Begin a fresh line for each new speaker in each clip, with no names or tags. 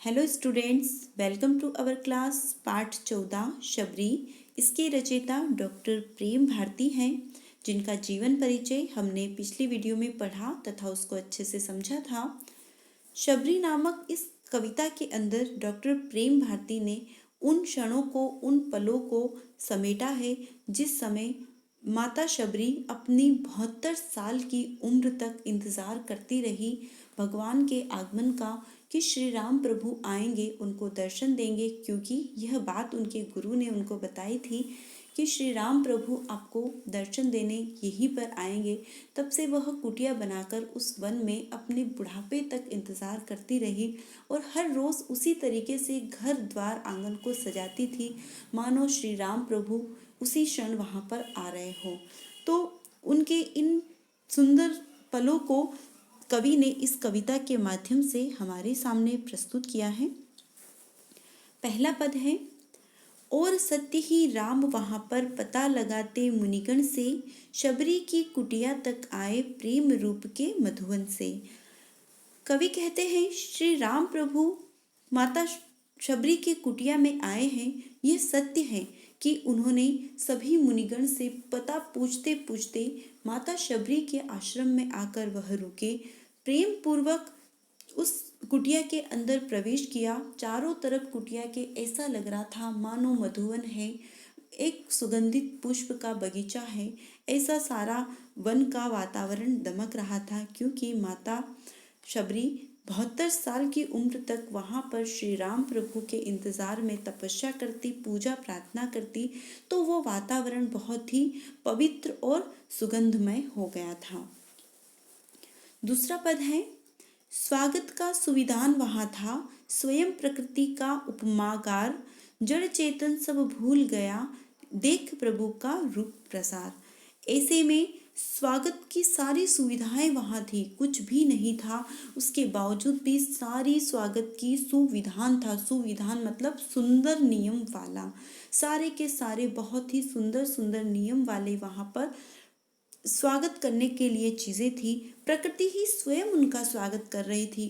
Hello students, welcome to our class. पाठ 14 शबरी। इसके रचयिता डॉक्टर प्रेम भारती हैं, जिनका जीवन परिचय हमने पिछली वीडियो में पढ़ा तथा उसको अच्छे से समझा था। शबरी नामक इस कविता के अंदर डॉक्टर प्रेम भारती ने उन क्षणों को, उन पलों को समेटा है जिस समय माता शबरी अपनी 72 साल की उम्र तक इंतज़ार करती रही भगवान के आगमन का, कि श्री राम प्रभु आएंगे, उनको दर्शन देंगे, क्योंकि यह बात उनके गुरु ने उनको बताई थी कि श्री राम प्रभु आपको दर्शन देने यहीं पर आएंगे। तब से वह कुटिया बनाकर उस वन में अपने बुढ़ापे तक इंतज़ार करती रही और हर रोज़ उसी तरीके से घर द्वार आंगन को सजाती थी, मानो श्री राम प्रभु उसी क्षण वहाँ पर आ रहे हो। तो उनके इन सुंदर पलों को कवि ने इस कविता के माध्यम से हमारे सामने प्रस्तुत किया है। पहला पद है, और सत्य ही राम वहाँ पर पता लगाते मुनिगण से, शबरी की कुटिया तक आए प्रेम रूप के मधुवन से। कवि कहते हैं श्री राम प्रभु माता शबरी की कुटिया में आए हैं। यह सत्य है कि उन्होंने सभी मुनिगण से पता पूछते पूछते माता शबरी के आश्रम में आकर वह रुके, प्रेम पूर्वक उस कुटिया के अंदर प्रवेश किया। चारों तरफ कुटिया के ऐसा लग रहा था मानो मधुवन है, एक सुगंधित पुष्प का बगीचा है, ऐसा सारा वन का वातावरण दमक रहा था, क्योंकि माता शबरी 72 साल की उम्र तक वहाँ पर श्री राम प्रभु के इंतज़ार में तपस्या करती, पूजा प्रार्थना करती, तो वो वातावरण बहुत ही पवित्र और सुगंधमय हो गया था। दूसरा पद है, स्वागत का सुविधान वहाँ था, स्वयं प्रकृति का उपमागार, जड़ चेतन सब भूल गया, देख प्रभु का रूप प्रसार। ऐसे में स्वागत की सारी सुविधाएं वहाँ थी, कुछ भी नहीं था, उसके बावजूद भी सारी स्वागत की सुविधान था। सुविधान मतलब सुंदर नियम वाला, सारे के सारे बहुत ही सुंदर सुंदर नियम वाले वहाँ पर स्वागत करने के लिए चीज़ें थी। प्रकृति ही स्वयं उनका स्वागत कर रही थी,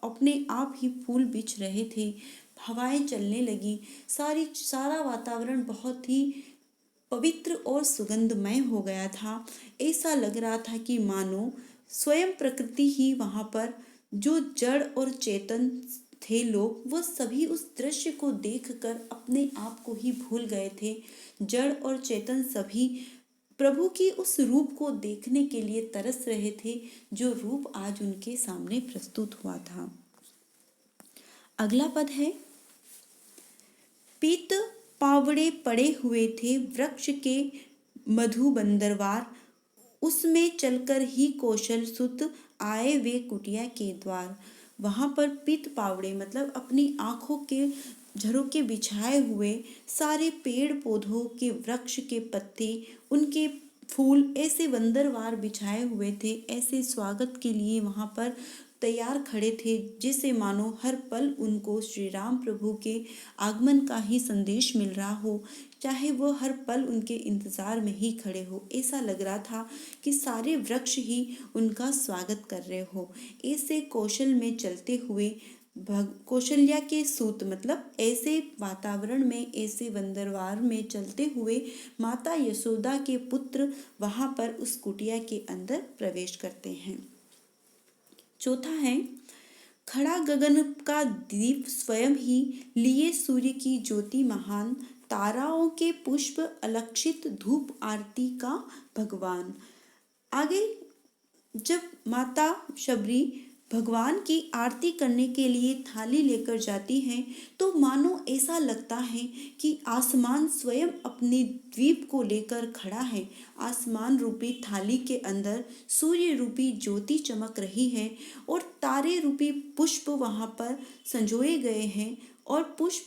अपने आप ही फूल बिछ रहे थे, हवाएं चलने लगी, सारा वातावरण बहुत ही पवित्र और सुगंधमय हो गया था। ऐसा लग रहा था कि मानो स्वयं प्रकृति ही वहाँ पर, जो जड़ और चेतन थे लोग, वो सभी उस दृश्य को देखकर अपने आप को ही भूल गए थे। जड़ और चेतन सभी प्रभु की उस रूप को देखने के लिए तरस रहे थे, जो रूप आज उनके सामने प्रस्तुत हुआ था। अगला पद है, पीत पावड़े पड़े हुए थे वृक्ष के मधु बंदरवार, उसमें चलकर ही कौशल सुत आए वे कुटिया के द्वार। वहाँ पर पीत पावड़े मतलब अपनी आँखों के झरोके बिछाए हुए सारे पेड़ पौधों के वृक्ष के पत्ते, उनके फूल ऐसे बंदरवार बिछाए हुए थे, ऐसे स्वागत के लिए वहाँ पर तैयार खड़े थे, जैसे मानो हर पल उनको श्री राम प्रभु के आगमन का ही संदेश मिल रहा हो, चाहे वो हर पल उनके इंतज़ार में ही खड़े हो। ऐसा लग रहा था कि सारे वृक्ष ही उनका स्वागत कर रहे हो। ऐसे कौशल में चलते हुए कौशल्या के सूत मतलब ऐसे वातावरण में, ऐसे बंदरवार में चलते हुए माता यशोदा के पुत्र वहाँ पर उस कुटिया के अंदर प्रवेश करते हैं। चौथा है, खड़ा गगन का दीप स्वयं ही, लिए सूर्य की ज्योति महान, ताराओं के पुष्प अलक्षित धूप आरती का भगवान। आगे जब माता शबरी भगवान की आरती करने के लिए थाली लेकर जाती हैं, तो मानो ऐसा लगता है कि आसमान स्वयं अपने द्वीप को लेकर खड़ा है। आसमान रूपी थाली के अंदर सूर्य रूपी ज्योति चमक रही है और तारे रूपी पुष्प वहाँ पर संजोए गए हैं, और पुष्प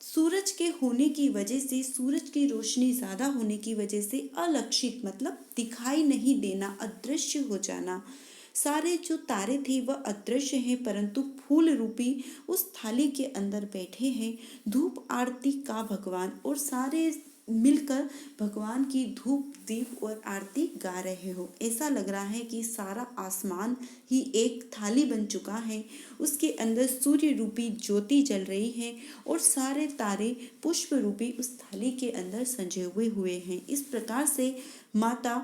सूरज के होने की वजह से, सूरज की रोशनी ज़्यादा होने की वजह से अलक्षित मतलब दिखाई नहीं देना, अदृश्य हो जाना। सारे जो तारे थे वह अदृश्य हैं, परंतु फूल रूपी उस थाली के अंदर बैठे हैं। धूप आरती का भगवान, और सारे मिलकर भगवान की धूप दीप और आरती गा रहे हो। ऐसा लग रहा है कि सारा आसमान ही एक थाली बन चुका है, उसके अंदर सूर्य रूपी ज्योति जल रही है और सारे तारे पुष्प रूपी उस थाली के अंदर संजे हुए हैं। इस प्रकार से माता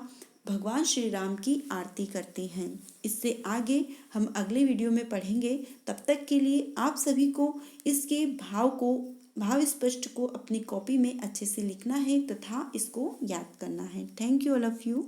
भगवान श्री राम की आरती करती हैं। इससे आगे हम अगले वीडियो में पढ़ेंगे। तब तक के लिए आप सभी को इसके भाव स्पष्ट को अपनी कॉपी में अच्छे से लिखना है तथा इसको याद करना है। Thank you all of you.